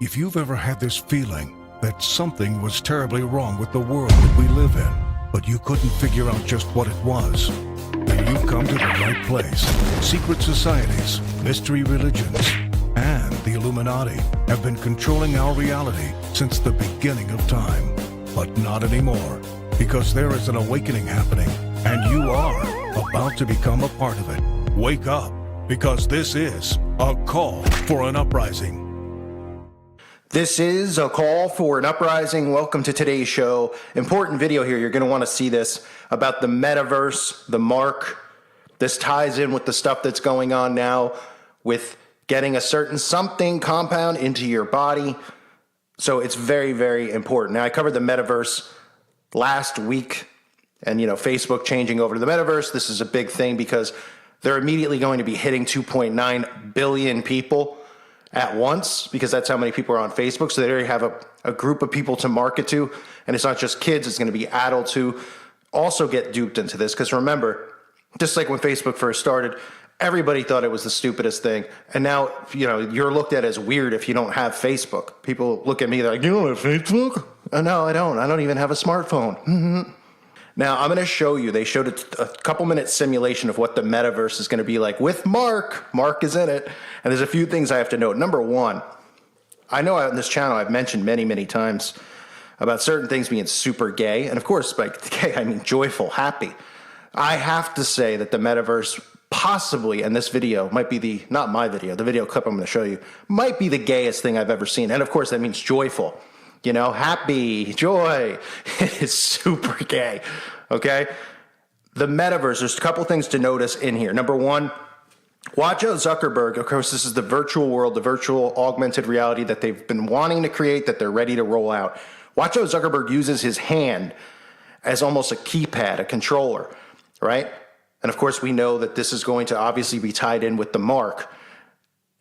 If you've ever had this feeling that something was terribly wrong with the world that we live in, but you couldn't figure out just what it was, then you've come to the right place. Secret societies, mystery religions, and the Illuminati have been controlling our reality since the beginning of time. But not anymore, because there is an awakening happening, and you are about to become a part of it. Wake up, because this is a call for an uprising. This is a call for an uprising. Welcome to today's show. Important video here. You're going to want to see this about the metaverse, the mark. This ties in with the stuff that's going on now with getting a certain something compound into your body. So it's very, very important. Now, I covered the metaverse last week and, Facebook changing over to the metaverse. This is a big thing because they're immediately going to be hitting 2.9 billion people at once, because that's how many people are on Facebook. So they already have a group of people to market to. And it's not just kids, it's going to be adults who also get duped into this. Because remember, just like when Facebook first started, everybody thought it was the stupidest thing. And now, you're looked at as weird if you don't have Facebook. People look at me, they're like, you don't have Facebook? No, I don't. I don't even have a smartphone. Now, I'm going to show you, they showed a couple minute simulation of what the metaverse is going to be like with Mark. Mark is in it. And there's a few things I have to note. Number one, I know on this channel I've mentioned many, many times about certain things being super gay. And of course, by gay, I mean joyful, happy. I have to say that the metaverse possibly, and this video might be not my video, the video clip I'm going to show you, might be the gayest thing I've ever seen. And of course, that means joyful. Happy, joy. It is super gay, okay? The metaverse, there's a couple things to notice in here. Number one, watch out Zuckerberg. Of course, this is the virtual world, the virtual augmented reality that they've been wanting to create, that they're ready to roll out. Watch how Zuckerberg uses his hand as almost a keypad, a controller, right? And of course, we know that this is going to obviously be tied in with the mark.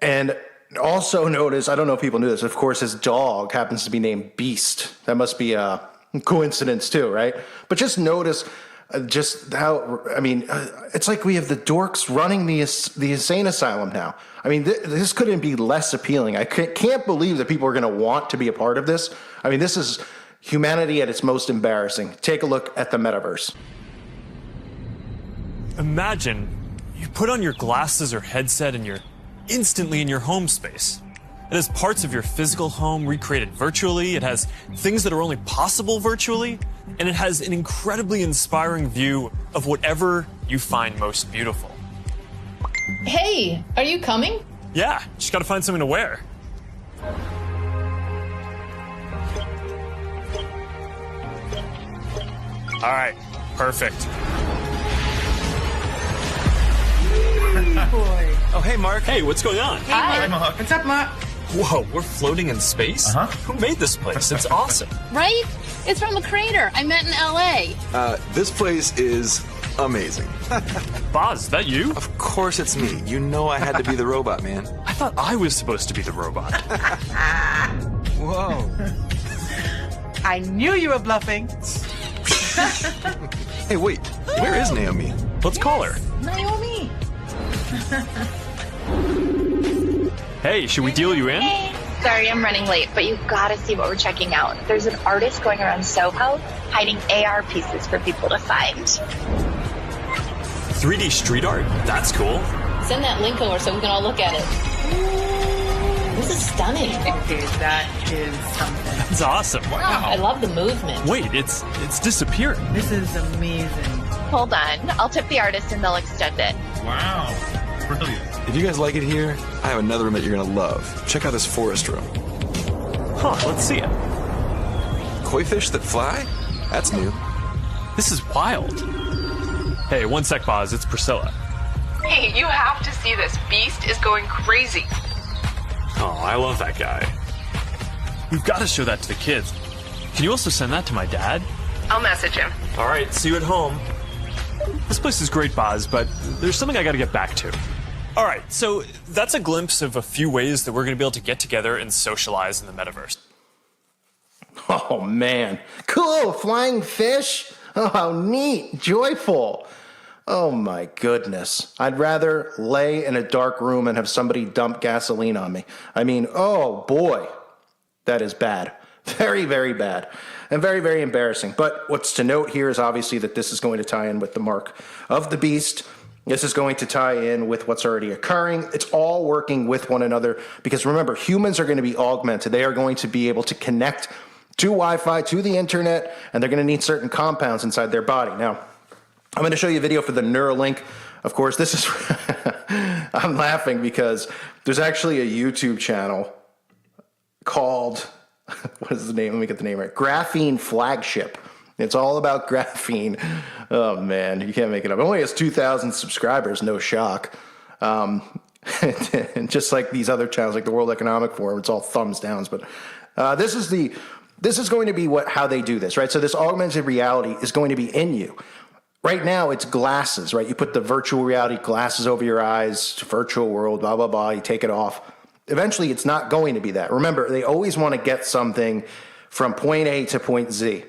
And also notice, I don't know if people knew this, of course, his dog happens to be named Beast. That must be a coincidence too, right? But just notice just how, it's like we have the dorks running the insane asylum now. This couldn't be less appealing. I can't believe that people are going to want to be a part of this. This is humanity at its most embarrassing. Take a look at the metaverse. Imagine you put on your glasses or headset and you're instantly in your home space. It has parts of your physical home recreated virtually, it has things that are only possible virtually, and it has an incredibly inspiring view of whatever you find most beautiful. Hey, are you coming? Yeah, just gotta find something to wear. All right, perfect. Boy. Oh, hey, Mark. Hey, what's going on? Hi. Mark. What's up, Mark? Whoa, we're floating in space? Uh-huh. Who made this place? It's awesome. Right? It's from a crater I met in LA. This place is amazing. Boz, is that you? Of course it's me. You know I had to be the robot, man. I thought I was supposed to be the robot. Whoa. I knew you were bluffing. Hey, wait. Where is Naomi? Let's call her. Naomi. Hey, should we deal you in? Hey. Sorry I'm running late, but you've got to see what we're checking out. There's an artist going around Soho hiding AR pieces for people to find. 3D street art? That's cool. Send that link over so we can all look at it. This is stunning. Okay, that is something. That's awesome. I love the movement. Wait, it's disappeared. This is amazing. Hold on. I'll tip the artist and they'll extend it. Wow. Brilliant. If you guys like it here, I have another room that you're gonna love. Check out this forest room. Huh, let's see it. Koi fish that fly? That's new. This is wild. Hey, one sec, Boz. It's Priscilla. Hey, you have to see this. Beast is going crazy. Oh, I love that guy. We've got to show that to the kids. Can you also send that to my dad? I'll message him. All right, see you at home. This place is great, Boz, but there's something I got to get back to. All right, so that's a glimpse of a few ways that we're going to be able to get together and socialize in the metaverse. Oh, man. Cool. Flying fish. Oh, how neat. Joyful. Oh, my goodness. I'd rather lay in a dark room and have somebody dump gasoline on me. Oh, boy. That is bad. Very, very bad. And very, very embarrassing. But what's to note here is obviously that this is going to tie in with the mark of the beast. This is going to tie in with what's already occurring. It's all working with one another because remember, humans are going to be augmented. They are going to be able to connect to Wi-Fi, to the internet, and they're going to need certain compounds inside their body. Now, I'm going to show you a video for the Neuralink. Of course, this is, I'm laughing because there's actually a YouTube channel called, what is the name? Let me get the name right. Graphene Flagship. It's all about graphene. Oh man, you can't make it up. It only has 2,000 subscribers, no shock. Just like these other channels, like the World Economic Forum, it's all thumbs downs. But this is going to be how they do this, right? So this augmented reality is going to be in you. Right now, it's glasses, right? You put the virtual reality glasses over your eyes, virtual world, blah, blah, blah. You take it off. Eventually, it's not going to be that. Remember, they always want to get something from point A to point Z.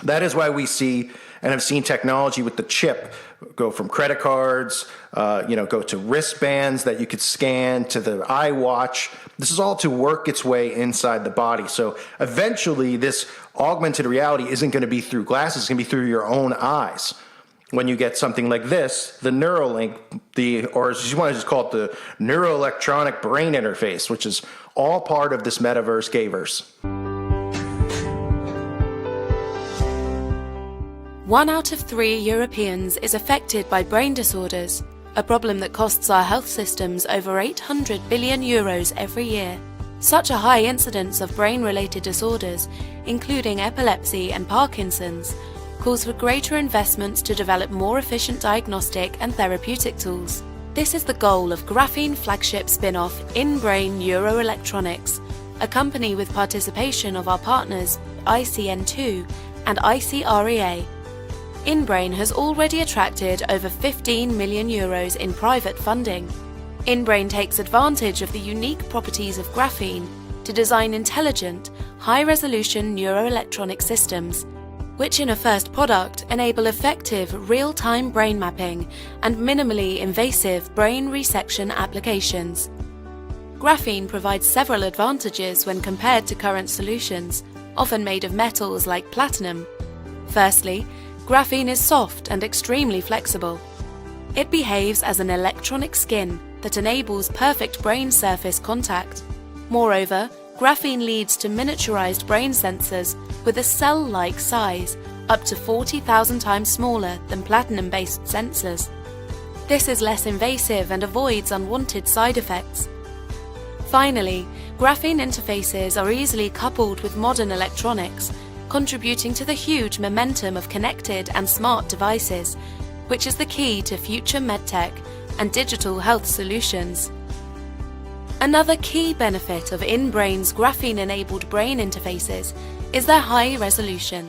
That is why we see and have seen technology with the chip go from credit cards, go to wristbands that you could scan, to the iWatch. This is all to work its way inside the body. So eventually, this augmented reality isn't going to be through glasses. It's going to be through your own eyes. When you get something like this, the Neuralink, or as you want to just call it, the neuroelectronic brain interface, which is all part of this Metaverse Gayverse. 1 out of 3 Europeans is affected by brain disorders, a problem that costs our health systems over 800 billion euros every year. Such a high incidence of brain-related disorders, including epilepsy and Parkinson's, calls for greater investments to develop more efficient diagnostic and therapeutic tools. This is the goal of Graphene flagship spin-off InBrain Neuroelectronics, a company with participation of our partners ICN2 and ICREA. InBrain has already attracted over 15 million euros in private funding. InBrain takes advantage of the unique properties of graphene to design intelligent, high-resolution neuroelectronic systems, which in a first product enable effective real-time brain mapping and minimally invasive brain resection applications. Graphene provides several advantages when compared to current solutions, often made of metals like platinum. Firstly, graphene is soft and extremely flexible. It behaves as an electronic skin that enables perfect brain surface contact. Moreover, graphene leads to miniaturized brain sensors with a cell-like size up to 40,000 times smaller than platinum-based sensors. This is less invasive and avoids unwanted side effects. Finally, graphene interfaces are easily coupled with modern electronics, contributing to the huge momentum of connected and smart devices, which is the key to future medtech and digital health solutions. Another key benefit of InBrain's graphene-enabled brain interfaces is their high resolution.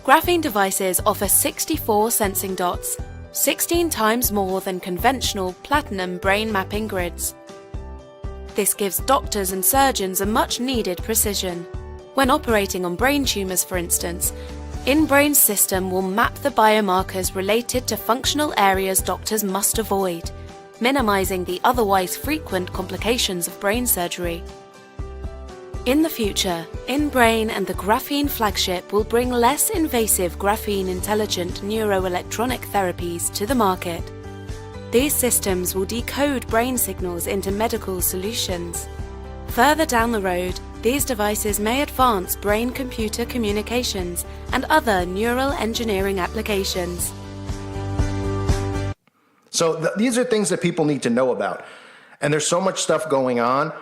Graphene devices offer 64 sensing dots, 16 times more than conventional platinum brain mapping grids. This gives doctors and surgeons a much-needed precision. When operating on brain tumors, for instance, InBrain's system will map the biomarkers related to functional areas doctors must avoid, minimizing the otherwise frequent complications of brain surgery. In the future, InBrain and the Graphene flagship will bring less invasive graphene-intelligent neuroelectronic therapies to the market. These systems will decode brain signals into medical solutions. Further down the road, these devices may advance brain-computer communications and other neural engineering applications. So these are things that people need to know about. And there's so much stuff going on.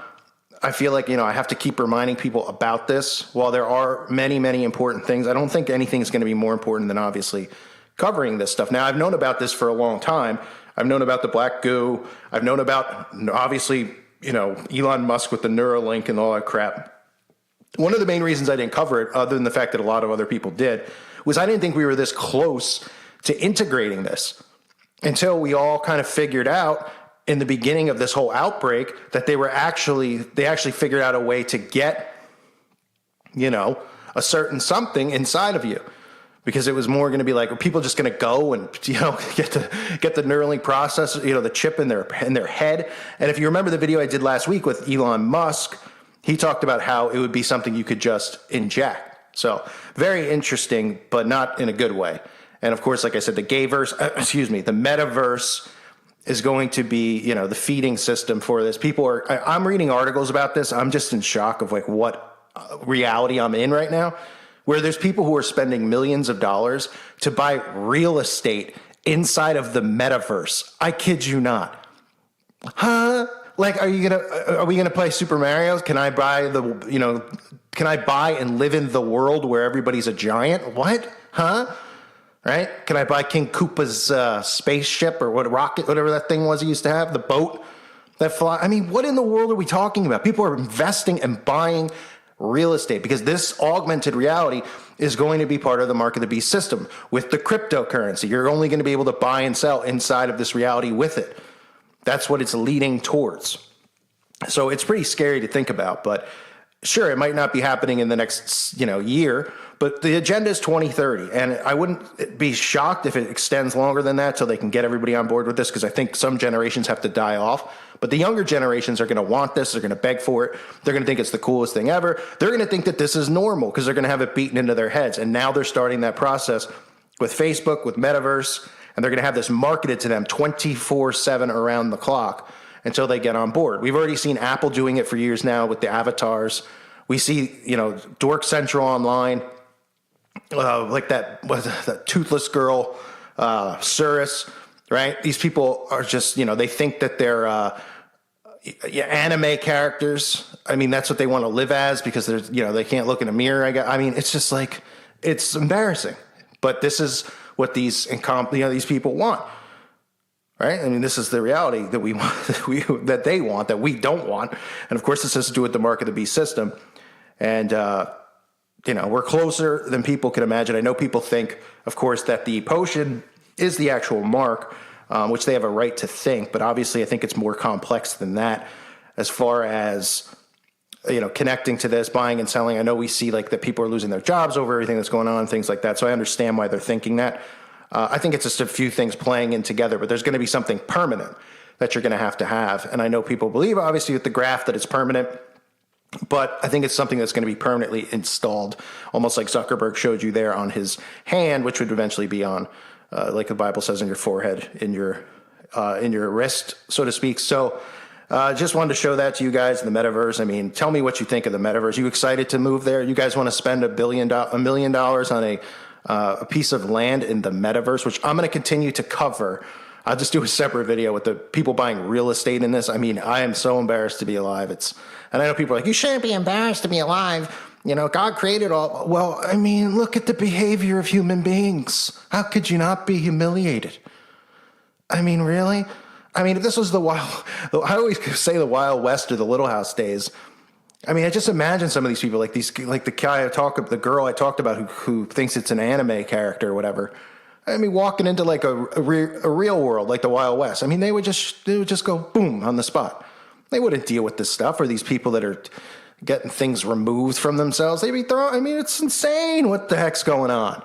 I feel like, I have to keep reminding people about this. While there are many, many important things, I don't think anything is going to be more important than obviously covering this stuff. Now, I've known about this for a long time. I've known about the black goo. I've known about, obviously, Elon Musk with the Neuralink and all that crap. One of the main reasons I didn't cover it, other than the fact that a lot of other people did, was I didn't think we were this close to integrating this until we all kind of figured out in the beginning of this whole outbreak that they actually figured out a way to get, a certain something inside of you. Because it was more going to be like, are people just going to go and, get the Neuralink processor, the chip in their head? And if you remember the video I did last week with Elon Musk, he talked about how it would be something you could just inject. So very interesting, but not in a good way. And of course, like I said, the the metaverse is going to be, the feeding system for this. I'm reading articles about this. I'm just in shock of like what reality I'm in right now, where there's people who are spending millions of dollars to buy real estate inside of the metaverse. I kid you not. Huh? Like, are we gonna play Super Mario? Can I buy can I buy and live in the world where everybody's a giant? What? Huh? Right? Can I buy King Koopa's spaceship or whatever that thing was he used to have, the boat that fly? I mean, what in the world are we talking about? People are investing and buying real estate because this augmented reality is going to be part of the mark of the beast system with the cryptocurrency. You're only going to be able to buy and sell inside of this reality with it. That's what it's leading towards. So it's pretty scary to think about, but sure, it might not be happening in the next, year, but the agenda is 2030. And I wouldn't be shocked if it extends longer than that so they can get everybody on board with this, because I think some generations have to die off. But the younger generations are going to want this. They're going to beg for it. They're going to think it's the coolest thing ever. They're going to think that this is normal because they're going to have it beaten into their heads. And now they're starting that process with Facebook, with Metaverse, and they're going to have this marketed to them 24/7 around the clock until they get on board. We've already seen Apple doing it for years now with the avatars. We see, Dork Central online, like that toothless girl, Cirrus, right? These people are just, they think that they're anime characters. I mean, that's what they want to live as because there's, they can't look in a mirror. It's just like, it's embarrassing. But this is what these people want. Right? I mean, this is the reality that we want, that they want, that we don't want. And of course, this has to do with the mark of the beast system. And, we're closer than people can imagine. I know people think, of course, that the potion is the actual mark, which they have a right to think. But obviously, I think it's more complex than that as far as, connecting to this, buying and selling. I know we see like that people are losing their jobs over everything that's going on, things like that. So I understand why they're thinking that. I think it's just a few things playing in together, but there's going to be something permanent that you're going to have. And I know people believe, obviously, with the graph that it's permanent, but I think it's something that's going to be permanently installed, almost like Zuckerberg showed you there on his hand, which would eventually be on, like the Bible says, in your forehead, in your wrist, so to speak. So just wanted to show that to you guys in the metaverse. I mean, tell me what you think of the metaverse. You excited to move there? You guys want to spend $1 million on a piece of land in the metaverse, which I'm going to continue to cover. I'll just do a separate video with the people buying real estate in this. I mean, I am so embarrassed to be alive. And I know people are like, you shouldn't be embarrassed to be alive. God created all. Well, I mean, look at the behavior of human beings. How could you not be humiliated? I mean, really? I mean, if this was I always say the Wild West or the Little House days. I mean, I just imagine some of these people, like the girl I talked about who thinks it's an anime character or whatever. I mean, walking into like a real world, like the Wild West. I mean, they would just go boom on the spot. They wouldn't deal with this stuff, or these people that are getting things removed from themselves. They'd be throwing. I mean, it's insane what the heck's going on.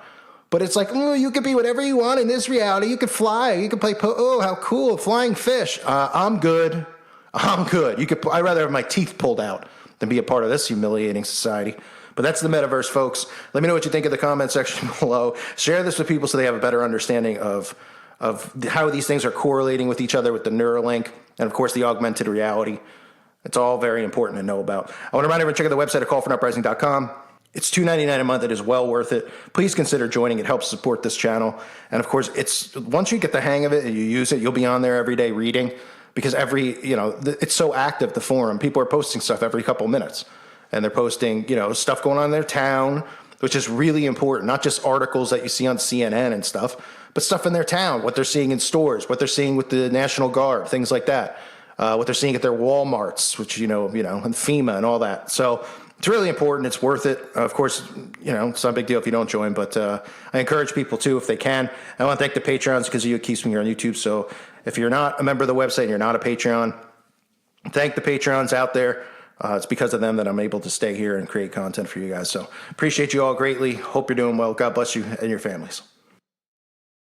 But it's like, you could be whatever you want in this reality. You could fly. You could play. Oh, how cool! Flying fish. I'm good. I'd rather have my teeth pulled out than be a part of this humiliating society. But that's the metaverse, folks. Let me know what you think in the comment section below. Share this with people so they have a better understanding of how these things are correlating with each other with the Neuralink and, of course, the augmented reality. It's all very important to know about. I want to remind everyone to check out the website at callforuprising.com. It's $2.99 a month. It is well worth it. Please consider joining. It helps support this channel. And, of course, once you get the hang of it and you use it, you'll be on there every day reading. Because it's so active, the forum. People are posting stuff every couple minutes. And they're posting, stuff going on in their town, which is really important. Not just articles that you see on CNN and stuff, but stuff in their town, what they're seeing in stores, what they're seeing with the National Guard, things like that. What they're seeing at their Walmarts, which, and FEMA and all that. So it's really important. It's worth it. Of course, it's not a big deal if you don't join, but I encourage people to, if they can. I want to thank the Patreons because it keeps me here on YouTube. So if you're not a member of the website and you're not a Patreon, thank the Patreons out there. It's because of them that I'm able to stay here and create content for you guys. So appreciate you all greatly. Hope you're doing well. God bless you and your families.